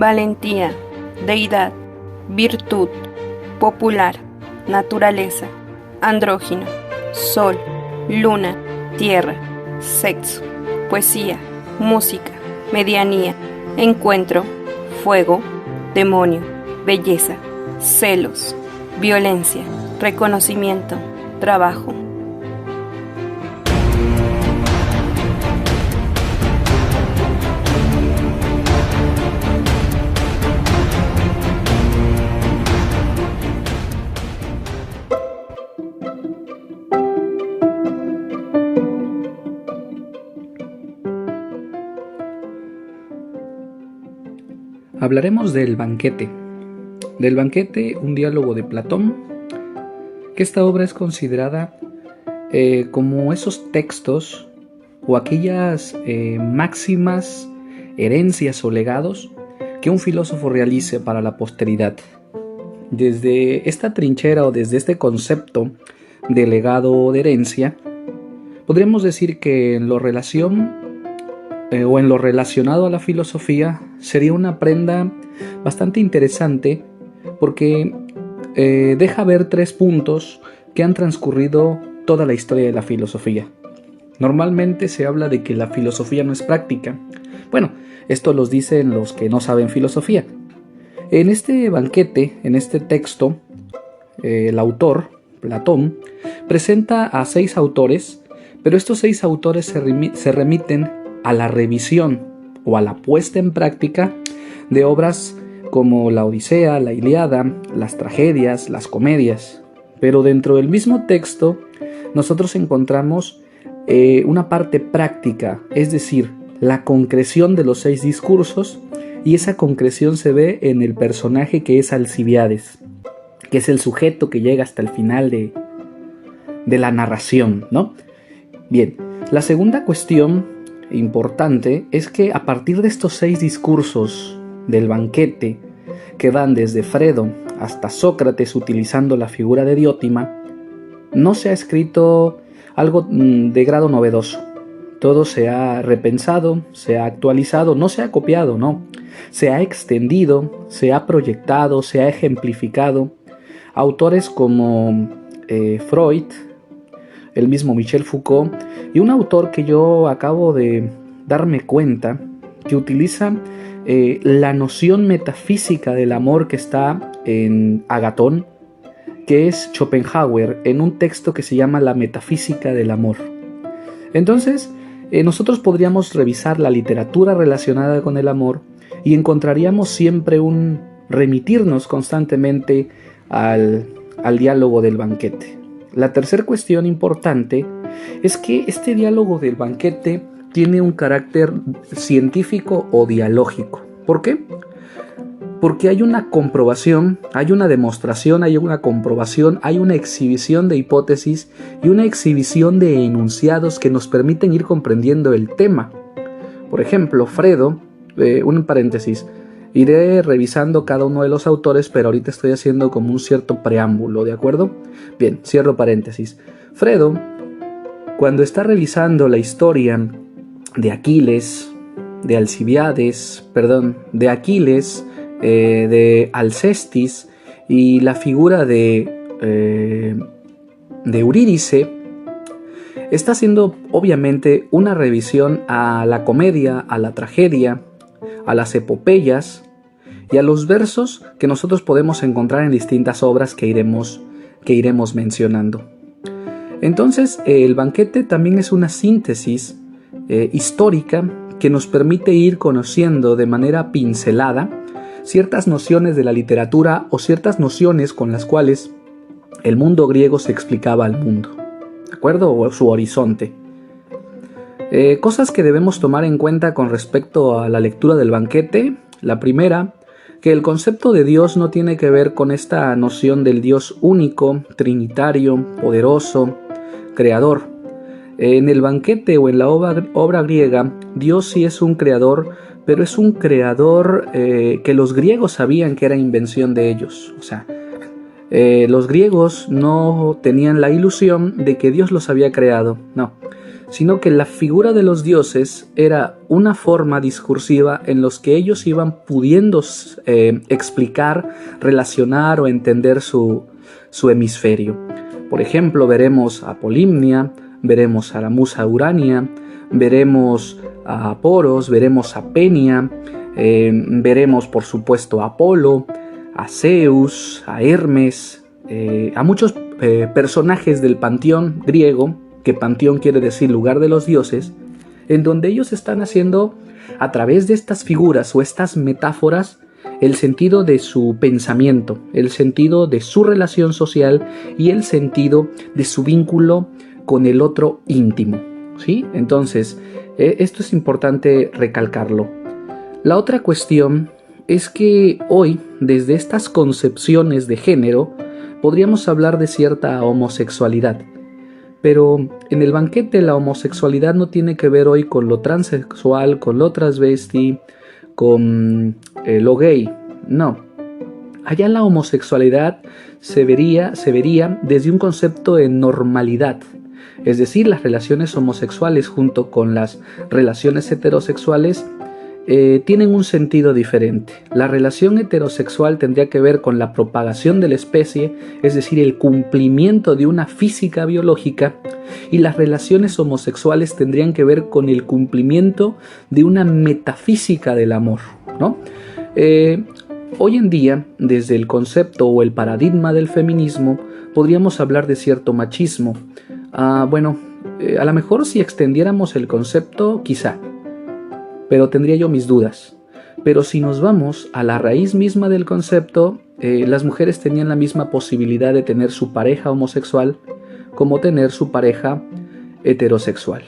valentía, deidad, virtud, popular, naturaleza, andrógino, sol, luna, tierra, sexo, poesía, música, medianía, encuentro, fuego, demonio, belleza, celos, violencia, reconocimiento, trabajo. Hablaremos del banquete. Del banquete, un diálogo de Platón, que esta obra es considerada como esos textos o aquellas máximas herencias o legados que un filósofo realice para la posteridad. Desde esta trinchera o desde este concepto de legado o de herencia, podríamos decir que en lo relacionado a la filosofía sería una prenda bastante interesante porque deja ver 3 puntos que han transcurrido toda la historia de la filosofía. Normalmente se habla de que la filosofía no es práctica. Bueno, esto los dicen los que no saben filosofía. En este banquete, en este texto, el autor, Platón, presenta a 6 autores, pero estos 6 autores se remiten a la revisión o a la puesta en práctica de obras como la Odisea, la Ilíada, las tragedias, las comedias. Pero dentro del mismo texto nosotros encontramos una parte práctica, es decir, la concreción de los 6 discursos, y esa concreción se ve en el personaje que es Alcibíades, que es el sujeto que llega hasta el final de la narración, ¿no? Bien, la segunda cuestión importante es que a partir de estos 6 discursos del banquete, que van desde Fredo hasta Sócrates utilizando la figura de Diótima, no se ha escrito algo de grado novedoso. Todo se ha repensado, se ha actualizado, no se ha copiado, no. Se ha extendido, se ha proyectado, se ha ejemplificado. Autores como Freud, el mismo Michel Foucault, y un autor que yo acabo de darme cuenta que utiliza la noción metafísica del amor que está en Agatón, que es Schopenhauer, en un texto que se llama La metafísica del amor. Entonces, nosotros podríamos revisar la literatura relacionada con el amor y encontraríamos siempre remitirnos constantemente al diálogo del banquete. La tercera cuestión importante es que este diálogo del banquete tiene un carácter científico o dialógico. ¿Por qué? Porque hay una comprobación, hay una demostración, hay una comprobación, hay una exhibición de hipótesis y una exhibición de enunciados que nos permiten ir comprendiendo el tema. Por ejemplo, Fredo, un paréntesis, iré revisando cada uno de los autores, pero ahorita estoy haciendo como un cierto preámbulo, ¿de acuerdo? Bien, cierro paréntesis. Fredo, cuando está revisando la historia de Aquiles, de Aquiles, de Alcestis y la figura de Eurídice, está haciendo obviamente una revisión a la comedia, a la tragedia, a las epopeyas y a los versos que nosotros podemos encontrar en distintas obras que iremos mencionando. Entonces, el banquete también es una síntesis histórica que nos permite ir conociendo de manera pincelada ciertas nociones de la literatura o ciertas nociones con las cuales el mundo griego se explicaba al mundo, ¿de acuerdo? O su horizonte. Cosas que debemos tomar en cuenta con respecto a la lectura del banquete. La primera, que el concepto de Dios no tiene que ver con esta noción del Dios único, trinitario, poderoso, creador. En el banquete o en la obra griega, Dios sí es un creador, pero es un creador que los griegos sabían que era invención de ellos. O sea, los griegos no tenían la ilusión de que Dios los había creado, no. sino que la figura de los dioses era una forma discursiva en los que ellos iban pudiendo explicar, relacionar o entender su hemisferio. Por ejemplo, veremos a Polimnia, veremos a la musa Urania, veremos a Poros, veremos a Penia, veremos por supuesto a Apolo, a Zeus, a Hermes, a muchos personajes del panteón griego, que panteón quiere decir lugar de los dioses, en donde ellos están haciendo a través de estas figuras o estas metáforas el sentido de su pensamiento, el sentido de su relación social y el sentido de su vínculo con el otro íntimo, ¿sí? Entonces, esto es importante recalcarlo. La otra cuestión es que hoy, desde estas concepciones de género, podríamos hablar de cierta homosexualidad. Pero en el banquete la homosexualidad no tiene que ver hoy con lo transexual, con lo transvesti, con lo gay. No. Allá la homosexualidad se vería desde un concepto de normalidad. Es decir, las relaciones homosexuales junto con las relaciones heterosexuales tienen un sentido diferente. La relación heterosexual tendría que ver con la propagación de la especie, es decir, el cumplimiento de una física biológica, y las relaciones homosexuales tendrían que ver con el cumplimiento de una metafísica del amor, ¿no? Hoy en día, desde el concepto o el paradigma del feminismo, podríamos hablar de cierto machismo. A lo mejor si extendiéramos el concepto, quizá, pero tendría yo mis dudas. Pero si nos vamos a la raíz misma del concepto, las mujeres tenían la misma posibilidad de tener su pareja homosexual como tener su pareja heterosexual.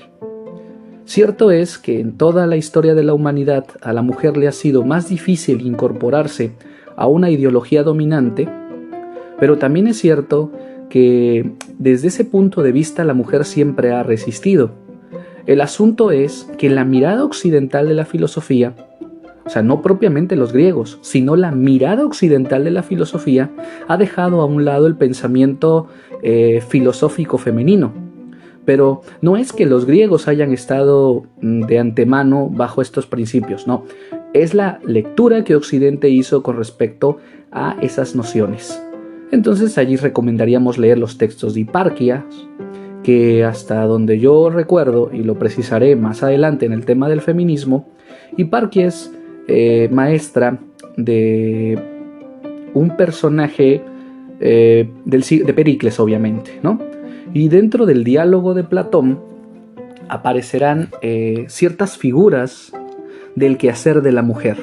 Cierto es que en toda la historia de la humanidad a la mujer le ha sido más difícil incorporarse a una ideología dominante, pero también es cierto que desde ese punto de vista la mujer siempre ha resistido. El asunto es que la mirada occidental de la filosofía, o sea, no propiamente los griegos, sino la mirada occidental de la filosofía, ha dejado a un lado el pensamiento filosófico femenino. Pero no es que los griegos hayan estado de antemano bajo estos principios, no. Es la lectura que Occidente hizo con respecto a esas nociones. Entonces allí recomendaríamos leer los textos de Hiparquías, que hasta donde yo recuerdo, y lo precisaré más adelante en el tema del feminismo, Hiparquías es maestra de un personaje de Pericles, obviamente, ¿no? Y dentro del diálogo de Platón aparecerán ciertas figuras del quehacer de la mujer,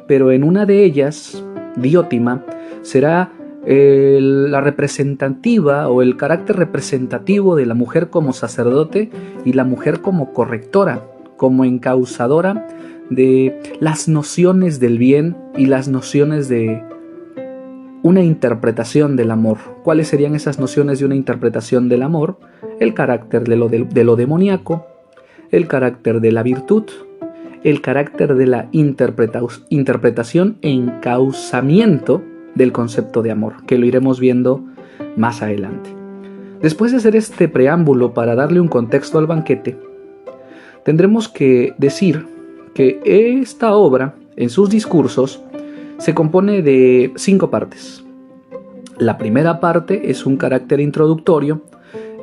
pero en una de ellas, Diótima, será la representativa o el carácter representativo de la mujer como sacerdote y la mujer como correctora, como encausadora de las nociones del bien y las nociones de una interpretación del amor. ¿Cuáles serían esas nociones de una interpretación del amor? El carácter de lo demoníaco, el carácter de la virtud, el carácter de la interpretación e encauzamiento del concepto de amor, que lo iremos viendo más adelante. Después de hacer este preámbulo para darle un contexto al banquete, tendremos que decir que esta obra, en sus discursos, se compone de 5 partes. La primera parte es un carácter introductorio,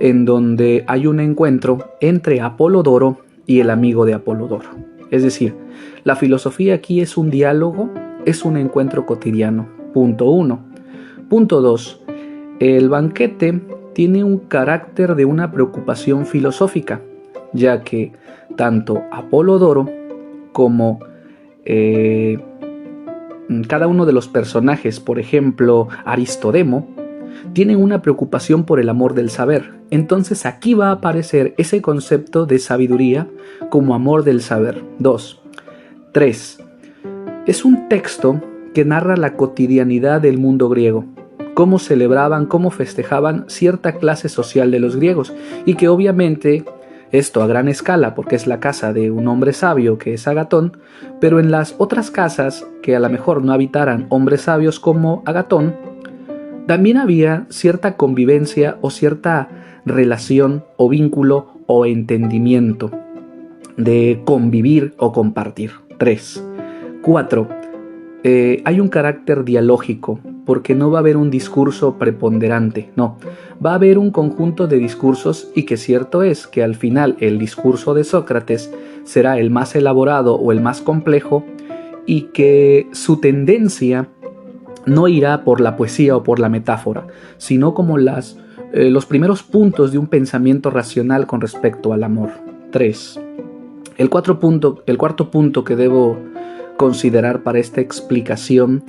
en donde hay un encuentro entre Apolodoro y el amigo de Apolodoro. Es decir, la filosofía aquí es un diálogo, es un encuentro cotidiano. Punto 1. Punto 2. El banquete tiene un carácter de una preocupación filosófica, ya que tanto Apolodoro como cada uno de los personajes, por ejemplo Aristodemo, tienen una preocupación por el amor del saber. Entonces aquí va a aparecer ese concepto de sabiduría como amor del saber. 2. 3. Es un texto que narra la cotidianidad del mundo griego, cómo celebraban, cómo festejaban cierta clase social de los griegos, y que obviamente esto a gran escala, porque es la casa de un hombre sabio que es Agatón, pero en las otras casas que a lo mejor no habitaran hombres sabios como Agatón, también había cierta convivencia o cierta relación o vínculo o entendimiento, de convivir o compartir. 3. 4. Hay un carácter dialógico, porque no va a haber un discurso preponderante, no. Va a haber un conjunto de discursos y que cierto es que al final el discurso de Sócrates será el más elaborado o el más complejo y que su tendencia no irá por la poesía o por la metáfora, sino como los primeros puntos de un pensamiento racional con respecto al amor. 3. El cuarto punto que debo considerar para esta explicación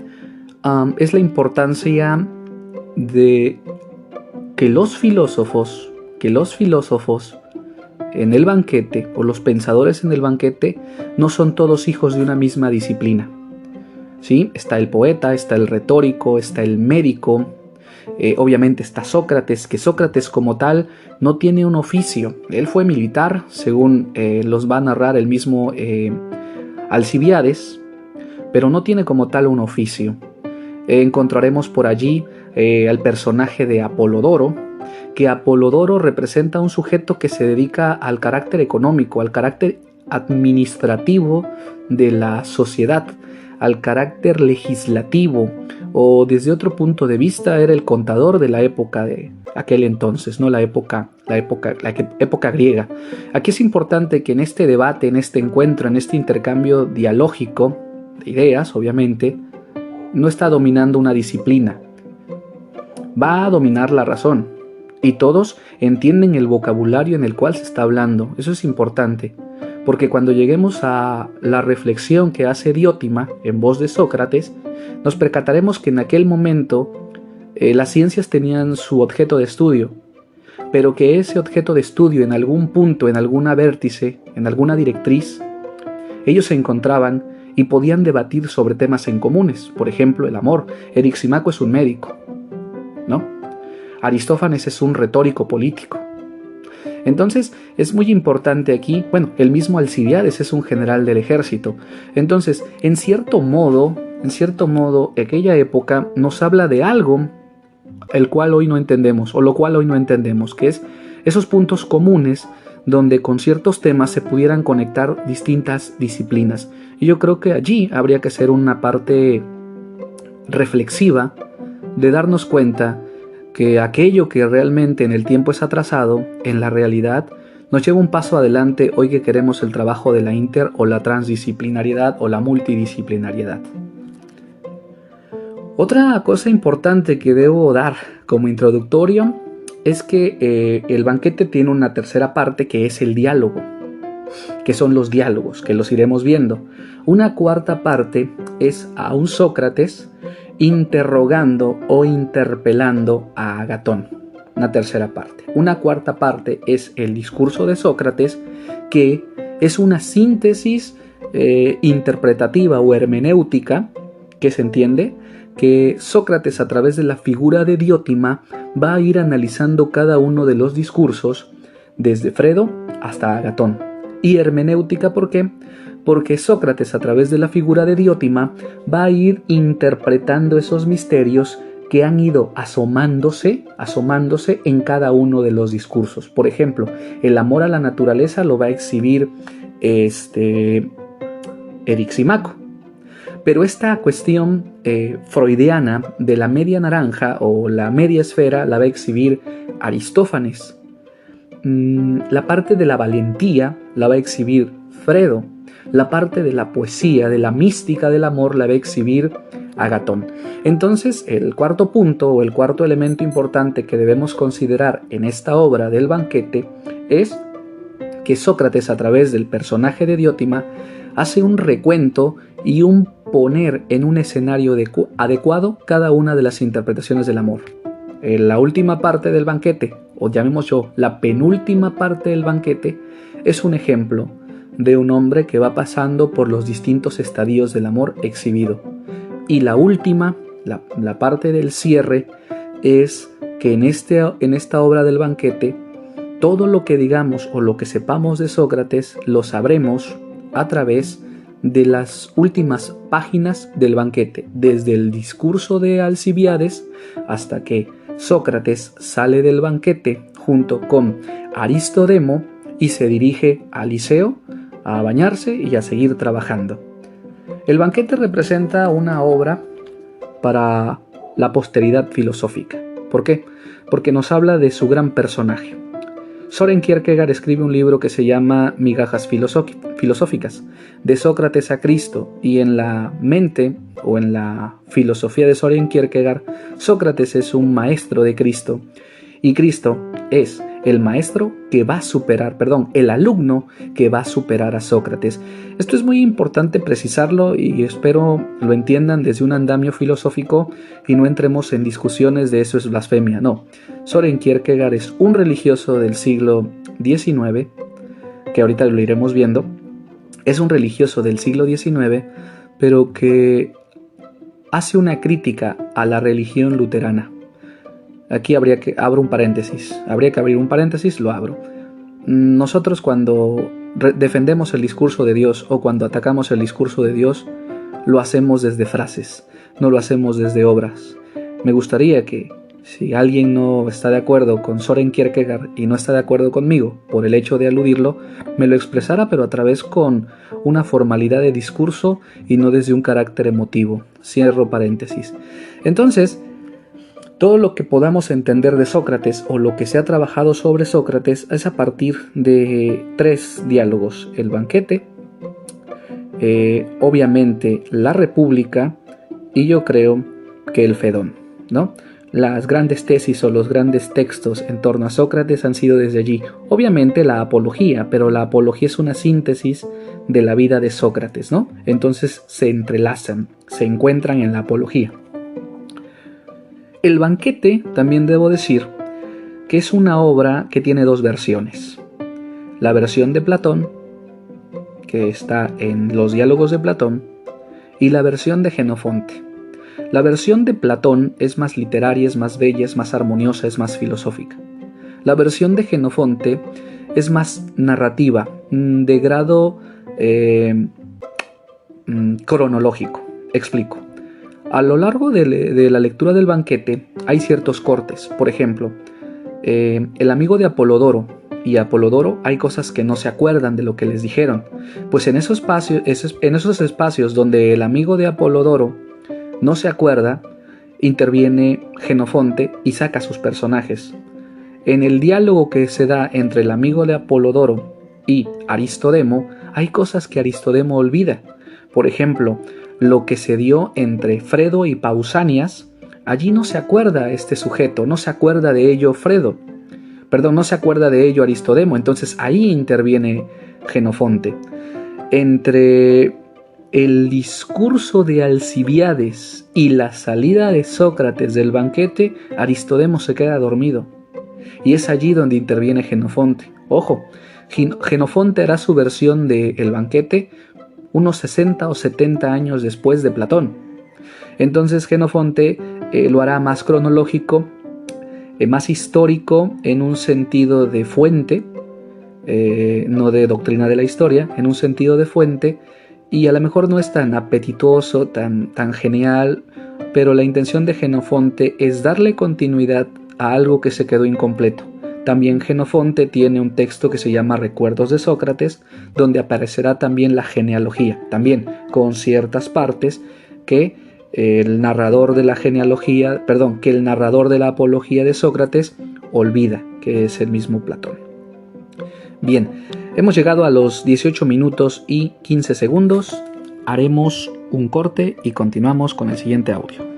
es la importancia de que los filósofos en el banquete, o los pensadores en el banquete, no son todos hijos de una misma disciplina. ¿Sí? Está el poeta, está el retórico, está el médico, obviamente está Sócrates, que Sócrates como tal no tiene un oficio. Él fue militar, según los va a narrar el mismo Alcibiades, pero no tiene como tal un oficio. Encontraremos por allí al personaje de Apolodoro, que Apolodoro representa a un sujeto que se dedica al carácter económico, al carácter administrativo de la sociedad, al carácter legislativo, o desde otro punto de vista era el contador de la época de aquel entonces, ¿no? la época griega. Aquí es importante que en este debate, en este encuentro, en este intercambio dialógico de ideas, obviamente, no está dominando una disciplina, va a dominar la razón, y todos entienden el vocabulario en el cual se está hablando. Eso es importante, porque cuando lleguemos a la reflexión que hace Diótima en voz de Sócrates, nos percataremos que en aquel momento las ciencias tenían su objeto de estudio, pero que ese objeto de estudio en algún punto, en alguna vértice, en alguna directriz, ellos se encontraban y podían debatir sobre temas en comunes. Por ejemplo, el amor. Erixímaco es un médico, ¿no? Aristófanes es un retórico político. Entonces es muy importante aquí, el mismo Alcibiades es un general del ejército. Entonces, en cierto modo, aquella época nos habla de algo el cual hoy no entendemos, o lo cual hoy no entendemos, que es esos puntos comunes donde con ciertos temas se pudieran conectar distintas disciplinas. Y yo creo que allí habría que hacer una parte reflexiva de darnos cuenta que aquello que realmente en el tiempo es atrasado, en la realidad nos lleva un paso adelante hoy que queremos el trabajo de la inter o la transdisciplinariedad o la multidisciplinariedad. Otra cosa importante que debo dar como introductorio es que el banquete tiene una tercera parte que es el diálogo, que son los diálogos, que los iremos viendo. Una cuarta parte es a un Sócrates interrogando o interpelando a Agatón. Una tercera parte. Una cuarta parte es el discurso de Sócrates, que es una síntesis interpretativa o hermenéutica, que se entiende que Sócrates, a través de la figura de Diótima, va a ir analizando cada uno de los discursos desde Fredo hasta Agatón. Y hermenéutica, ¿por qué? Porque Sócrates, a través de la figura de Diótima, va a ir interpretando esos misterios que han ido asomándose en cada uno de los discursos. Por ejemplo, el amor a la naturaleza lo va a exhibir Erixímaco. Pero esta cuestión freudiana de la media naranja o la media esfera la va a exhibir Aristófanes. La parte de la valentía la va a exhibir Fredo. La parte de la poesía, de la mística del amor, la va a exhibir Agatón. Entonces, el cuarto punto o el cuarto elemento importante que debemos considerar en esta obra del banquete es que Sócrates, a través del personaje de Diótima, hace un recuento y un poner en un escenario adecuado cada una de las interpretaciones del amor. En la última parte del banquete, o llamémoslo la penúltima parte del banquete, es un ejemplo de un hombre que va pasando por los distintos estadios del amor exhibido. Y la última, la parte del cierre, es que en esta obra del banquete, todo lo que digamos o lo que sepamos de Sócrates lo sabremos a través de las últimas páginas del banquete, desde el discurso de Alcibiades hasta que Sócrates sale del banquete junto con Aristodemo y se dirige al Liceo a bañarse y a seguir trabajando. El banquete representa una obra para la posteridad filosófica. ¿Por qué? Porque nos habla de su gran personaje. Soren Kierkegaard escribe un libro que se llama Migajas filosóficas, de Sócrates a Cristo, y en la mente o en la filosofía de Soren Kierkegaard, Sócrates es un maestro de Cristo y Cristo es el maestro que va a superar, el alumno que va a superar a Sócrates. Esto es muy importante precisarlo y espero lo entiendan desde un andamio filosófico y no entremos en discusiones de eso es blasfemia. No, Soren Kierkegaard es un religioso del siglo XIX, que ahorita lo iremos viendo. Es un religioso del siglo XIX, pero que hace una crítica a la religión luterana. Aquí habría que abrir un paréntesis, lo abro. Nosotros cuando defendemos el discurso de Dios o cuando atacamos el discurso de Dios, lo hacemos desde frases, no lo hacemos desde obras. Me gustaría que si alguien no está de acuerdo con Soren Kierkegaard y no está de acuerdo conmigo por el hecho de aludirlo, me lo expresara, pero a través con una formalidad de discurso y no desde un carácter emotivo. Cierro paréntesis. Entonces, todo lo que podamos entender de Sócrates o lo que se ha trabajado sobre Sócrates es a partir de 3 diálogos: el banquete, obviamente la República y yo creo que el Fedón, ¿no? Las grandes tesis o los grandes textos en torno a Sócrates han sido desde allí. Obviamente la apología, pero la apología es una síntesis de la vida de Sócrates, ¿no? Entonces se entrelazan, se encuentran en la apología. El banquete, también debo decir, que es una obra que tiene 2 versiones. La versión de Platón, que está en los diálogos de Platón, y la versión de Jenofonte. La versión de Platón es más literaria, es más bella, es más armoniosa, es más filosófica. La versión de Jenofonte es más narrativa, de grado cronológico. Explico. A lo largo de la lectura del banquete hay ciertos cortes. Por ejemplo, el amigo de Apolodoro y Apolodoro hay cosas que no se acuerdan de lo que les dijeron. Pues en esos espacios donde el amigo de Apolodoro no se acuerda, interviene Jenofonte y saca sus personajes. En el diálogo que se da entre el amigo de Apolodoro y Aristodemo, hay cosas que Aristodemo olvida. Por ejemplo, lo que se dio entre Fredo y Pausanias, allí no se acuerda este sujeto, no se acuerda de ello no se acuerda de ello Aristodemo, entonces ahí interviene Jenofonte. Entre el discurso de Alcibiades y la salida de Sócrates del banquete, Aristodemo se queda dormido, y es allí donde interviene Jenofonte. Ojo, Jenofonte hará su versión de El banquete unos 60 o 70 años después de Platón. Entonces Jenofonte lo hará más cronológico, más histórico en un sentido de fuente, no de doctrina de la historia, en un sentido de fuente, y a lo mejor no es tan apetitoso, tan genial, pero la intención de Jenofonte es darle continuidad a algo que se quedó incompleto. También Jenofonte tiene un texto que se llama Recuerdos de Sócrates, donde aparecerá también la genealogía, también con ciertas partes que el narrador de la apología de Sócrates olvida, que es el mismo Platón. Bien, hemos llegado a los 18 minutos y 15 segundos. Haremos un corte y continuamos con el siguiente audio.